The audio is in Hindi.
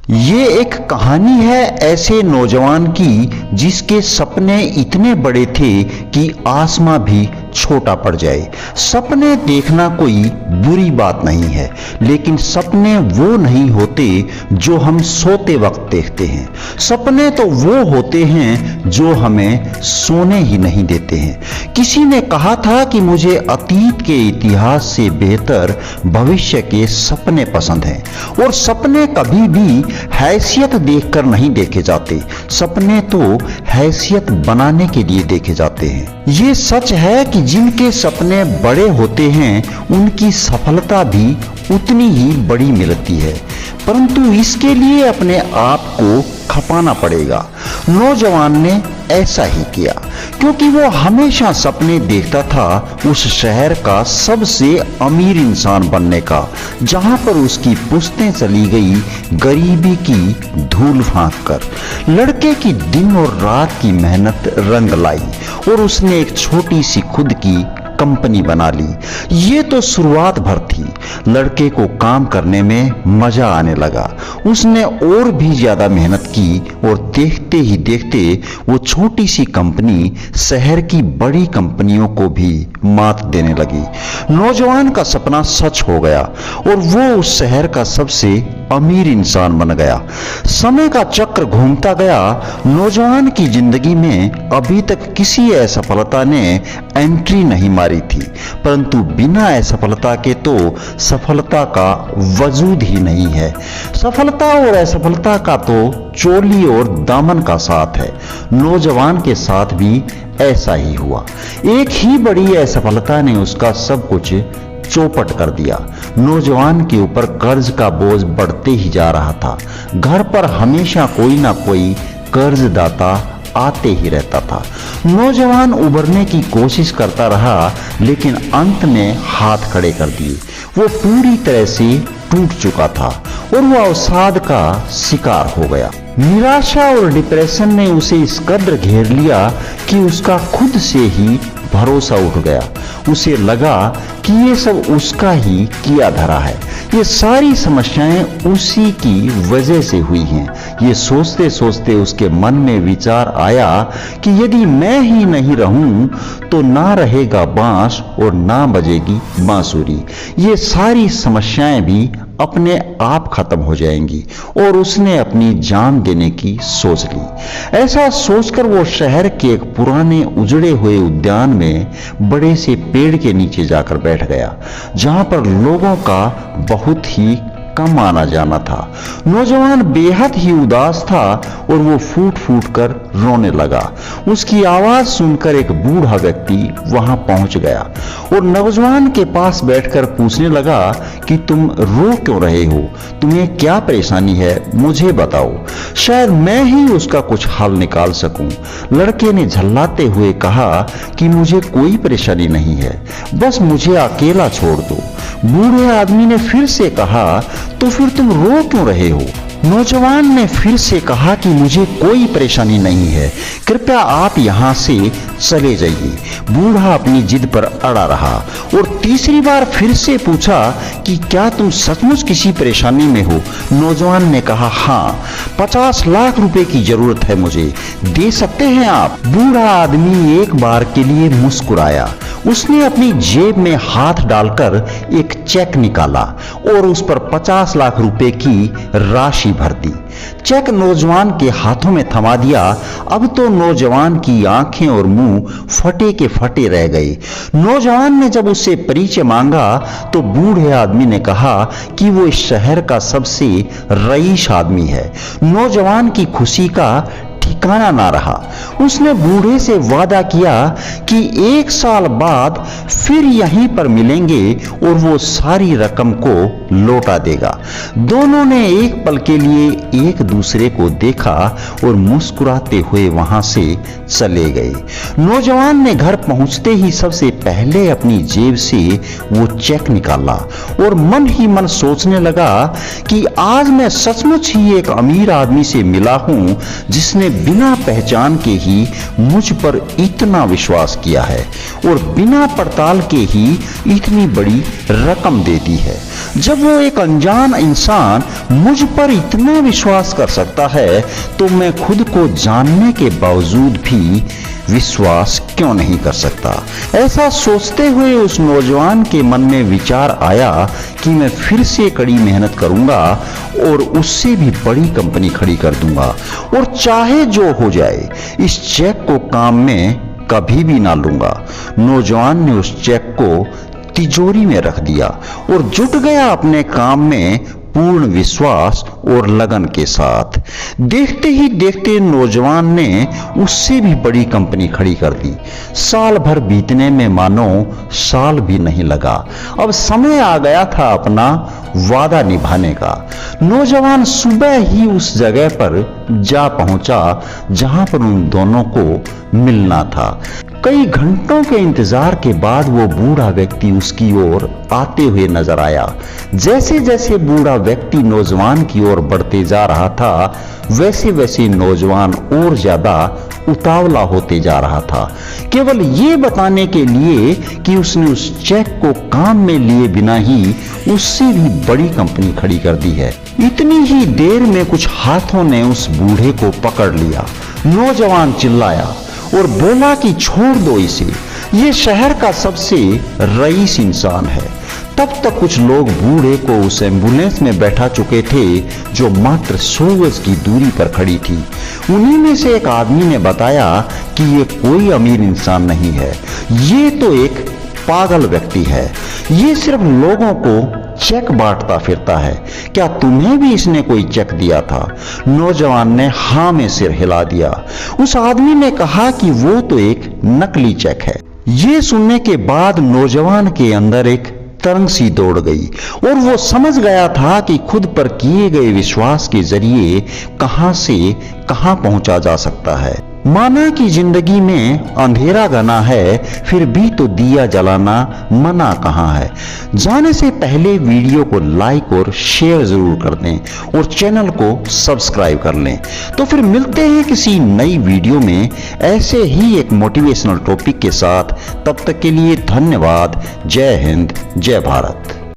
ये एक कहानी है ऐसे नौजवान की जिसके सपने इतने बड़े थे कि आसमां भी छोटा पड़ जाए। सपने देखना कोई बुरी बात नहीं है, लेकिन सपने वो नहीं होते जो हम सोते वक्त देखते हैं। सपने तो वो होते हैं जो हमें सोने ही नहीं देते हैं। किसी ने कहा था कि मुझे अतीत के इतिहास से बेहतर भविष्य के सपने पसंद हैं, और सपने कभी भी हैसियत देखकर नहीं देखे जाते। सपने तो हैसियत बनाने के लिए देखे जाते हैं। ये सच है कि जिनके सपने बड़े होते हैं उनकी सफलता भी उतनी ही बड़ी मिलती है, परंतु इसके लिए अपने आप को खपाना पड़ेगा। नौजवान ने ऐसा ही किया, क्योंकि वो हमेशा सपने देखता था उस शहर का सबसे अमीर इंसान बनने का, जहां पर उसकी पुश्तें चली गई गरीबी की धूल फांक कर। लड़के की दिन और रात की मेहनत रंग लाई और उसने एक छोटी सी खुद की कंपनी बना ली। ये तो शुरुआत भर थी। लड़के को काम करने में मजा आने लगा। उसने और भी ज्यादा मेहनत की और देखते ही देखते वो छोटी सी कंपनी शहर की बड़ी कंपनियों को भी मात देने लगी। नौजवान का सपना सच हो गया और वो उस शहर का सबसे अमीर इंसान बन गया। समय का चक्र घूमता गया। नौजवान की जिंदगी में अभी तक किसी असफलता ने एंट्री नहीं मारी थी, परंतु बिना असफलता के तो सफलता का वजूद ही नहीं है। सफलता और असफलता का तो चोली और दामन का साथ है। नौजवान के साथ भी ऐसा ही हुआ। एक ही बड़ी असफलता ने उसका सब कुछ चौपट कर दिया। नौजवान के ऊपर कर्ज का बोझ बढ़ते ही जा रहा था। घर पर हमेशा कोई ना कोई कर्जदाता आते ही रहता था। नौजवान उभरने की कोशिश करता रहा, लेकिन अंत में हाथ खड़े कर दिए। वो पूरी तरह से टूट चुका था और वो अवसाद का शिकार हो गया। निराशा और डिप्रेशन ने उसे इस कदर घेर लिया कि उसका खुद से ही भरोसा उठ गया। उसे लगा कि ये सब उसका ही किया धरा है। ये सारी समस्याएं उसी की वजह से हुई हैं। ये सोचते सोचते उसके मन में विचार आया कि यदि मैं ही नहीं रहूं तो ना रहेगा बांस और ना बजेगी बांसुरी। ये सारी समस्याएं भी अपने आप खत्म हो जाएंगी, और उसने अपनी जान देने की सोच ली। ऐसा सोचकर वो शहर के एक पुराने उजड़े हुए उद्यान में बड़े से पेड़ के नीचे जाकर बैठ गया, जहां पर लोगों का बहुत ही कम आना जाना था। नौजवान बेहद ही उदास था और वो फूट फूट कर रोने लगा। उसकी आवाज सुनकर एक बूढ़ा व्यक्ति वहां पहुंच गया और नौजवान के पास बैठकर पूछने लगा कि तुम रो क्यों रहे हो? तुम्हें क्या परेशानी है? मुझे बताओ, शायद मैं ही उसका कुछ हल निकाल सकूं। लड़के ने झल्लाते हुए कहा कि मुझे कोई परेशानी नहीं है, बस मुझे अकेला छोड़ दो। बूढ़े आदमी ने फिर से कहा, तो फिर तुम रो क्यों रहे हो? नौजवान ने फिर से कहा कि मुझे कोई परेशानी नहीं है, कृपया आप यहाँ से चले जाइए। बूढ़ा अपनी जिद पर अड़ा रहा और तीसरी बार फिर से पूछा कि क्या तुम सचमुच किसी परेशानी में हो? नौजवान ने कहा, हाँ, 50 लाख रुपए की जरूरत है मुझे, दे सकते हैं आप? बूढ़ा आदमी एक बार के लिए मुस्कुराया। उसने अपनी जेब में हाथ डालकर एक चेक निकाला और उस पर 50 लाख रुपए की राशि भर दी। चेक नौजवान के हाथों में थमा दिया। अब तो नौजवान की आंखें और मुंह फटे के फटे रह गए। नौजवान ने जब उससे परिचय मांगा तो बूढ़े आदमी ने कहा कि वो इस शहर का सबसे रईस आदमी है। नौजवान की खुशी का ठिकाना ना रहा। उसने बूढ़े से वादा किया कि 1 साल बाद फिर यहीं पर मिलेंगे और वो सारी रकम को लौटा देगा। दोनों ने एक पल के लिए एक दूसरे को देखा और मुस्कुराते हुए वहां से चले गए। नौजवान ने घर पहुंचते ही सबसे पहले अपनी जेब से वो चेक निकाला और मन ही मन सोचने लगा कि आज मैं सचमुच ही एक अमीर आदमी से मिला हूं जिसने बिना पहचान के ही मुझ पर इतना विश्वास किया है और बिना पड़ताल के ही इतनी बड़ी रकम दे दी है। जब वो एक अनजान इंसान मुझ पर इतना विश्वास कर सकता है तो मैं खुद को जानने के बावजूद भी विश्वास क्यों नहीं कर सकता। ऐसा सोचते हुए उस नौजवान के मन में विचार आया कि मैं फिर से कड़ी मेहनत करूंगा और उससे भी बड़ी कंपनी खड़ी कर दूंगा और चाहे जो हो जाए इस चेक को काम में कभी भी ना लूंगा। नौजवान ने उस चेक को तिजोरी में रख दिया और जुट गया अपने काम में पूर्ण विश्वास और लगन के साथ। देखते ही देखते नौजवान ने उससे भी बड़ी कंपनी खड़ी कर दी। साल भर बीतने में मानो साल भी नहीं लगा। अब समय आ गया था अपना वादा निभाने का। नौजवान सुबह ही उस जगह पर जा पहुंचा जहां पर उन दोनों को मिलना था। कई घंटों के इंतजार के बाद वो बूढ़ा व्यक्ति उसकी ओर आते हुए नजर आया। जैसे जैसे बूढ़ा व्यक्ति नौजवान की ओर बढ़ते जा रहा था वैसे वैसे नौजवान और ज्यादा उतावला होते जा रहा था, केवल ये बताने के लिए कि उसने उस चेक को काम में लिए बिना ही उससे भी बड़ी कंपनी खड़ी कर दी है। इतनी ही देर में कुछ हाथों ने उस बूढ़े को पकड़ लिया। नौजवान चिल्लाया और बोला कि छोड़ दो इसे, ये शहर का सबसे रईस इंसान है। तब तक कुछ लोग बूढ़े को उस एम्बुलेंस में बैठा चुके थे जो मात्र 100 गज की दूरी पर खड़ी थी। उन्हीं में से एक आदमी ने बताया कि ये कोई अमीर इंसान नहीं है, ये तो एक पागल व्यक्ति है, ये सिर्फ लोगों को चेक बांटता फिरता है। क्या तुम्हें भी इसने कोई चेक दिया था? नौजवान ने हाँ में सिर हिला दिया। उस आदमी ने कहा कि वो तो एक नकली चेक है। ये सुनने के बाद नौजवान के अंदर एक तरंग सी दौड़ गई और वो समझ गया था कि खुद पर किए गए विश्वास के जरिए कहां से कहां पहुंचा जा सकता है। माना कि जिंदगी में अंधेरा घना है फिर भी तो दिया जलाना मना कहाँ है। जाने से पहले वीडियो को लाइक और शेयर जरूर कर दें और चैनल को सब्सक्राइब कर लें। तो फिर मिलते हैं किसी नई वीडियो में ऐसे ही एक मोटिवेशनल टॉपिक के साथ। तब तक के लिए धन्यवाद। जय हिंद, जय भारत।